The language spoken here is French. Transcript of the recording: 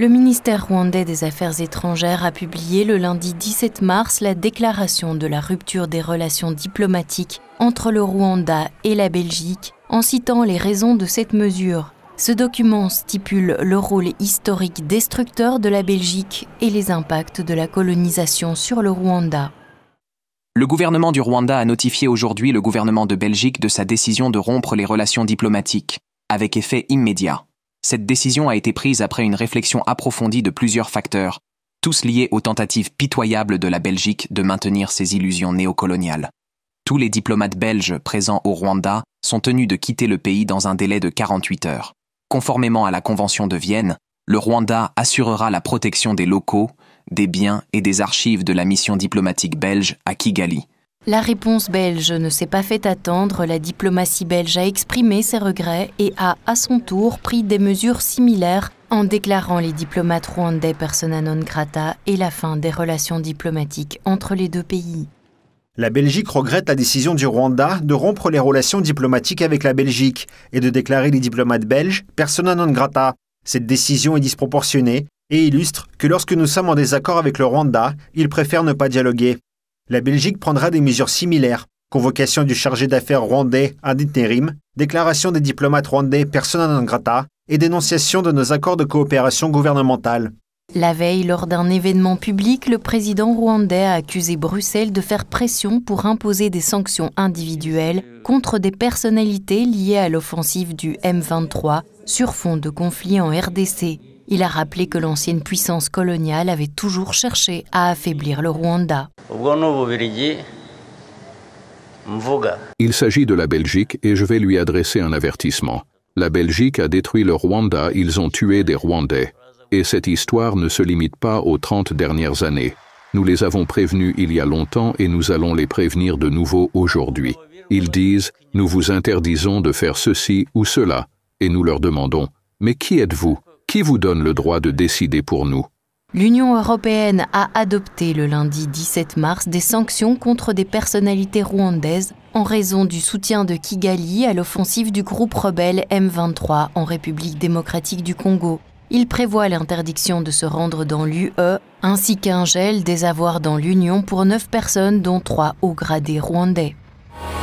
Le ministère rwandais des Affaires étrangères a publié le lundi 17 mars la déclaration de la rupture des relations diplomatiques entre le Rwanda et la Belgique en citant les raisons de cette mesure. Ce document stipule le rôle historique destructeur de la Belgique et les impacts de la colonisation sur le Rwanda. Le gouvernement du Rwanda a notifié aujourd'hui le gouvernement de Belgique de sa décision de rompre les relations diplomatiques, avec effet immédiat. Cette décision a été prise après une réflexion approfondie de plusieurs facteurs, tous liés aux tentatives pitoyables de la Belgique de maintenir ses illusions néocoloniales. Tous les diplomates belges présents au Rwanda sont tenus de quitter le pays dans un délai de 48 heures. Conformément à la Convention de Vienne, le Rwanda assurera la protection des locaux, des biens et des archives de la mission diplomatique belge à Kigali. La réponse belge ne s'est pas fait attendre. La diplomatie belge a exprimé ses regrets et a, à son tour, pris des mesures similaires en déclarant les diplomates rwandais persona non grata et la fin des relations diplomatiques entre les deux pays. La Belgique regrette la décision du Rwanda de rompre les relations diplomatiques avec la Belgique et de déclarer les diplomates belges persona non grata. Cette décision est disproportionnée et illustre que lorsque nous sommes en désaccord avec le Rwanda, ils préfèrent ne pas dialoguer. La Belgique prendra des mesures similaires, convocation du chargé d'affaires rwandais ad interim, déclaration des diplomates rwandais persona non grata et dénonciation de nos accords de coopération gouvernementale. La veille, lors d'un événement public, le président rwandais a accusé Bruxelles de faire pression pour imposer des sanctions individuelles contre des personnalités liées à l'offensive du M23 sur fond de conflit en RDC. Il a rappelé que l'ancienne puissance coloniale avait toujours cherché à affaiblir le Rwanda. Il s'agit de la Belgique et je vais lui adresser un avertissement. La Belgique a détruit le Rwanda, ils ont tué des Rwandais. Et cette histoire ne se limite pas aux 30 dernières années. Nous les avons prévenus il y a longtemps et nous allons les prévenir de nouveau aujourd'hui. Ils disent « Nous vous interdisons de faire ceci ou cela » et nous leur demandons « Mais qui êtes-vous ? Qui vous donne le droit de décider pour nous ?» L'Union européenne a adopté le lundi 17 mars des sanctions contre des personnalités rwandaises en raison du soutien de Kigali à l'offensive du groupe rebelle M23 en République démocratique du Congo. Il prévoit l'interdiction de se rendre dans l'UE ainsi qu'un gel des avoirs dans l'Union pour 9 personnes dont 3 hauts gradés rwandais.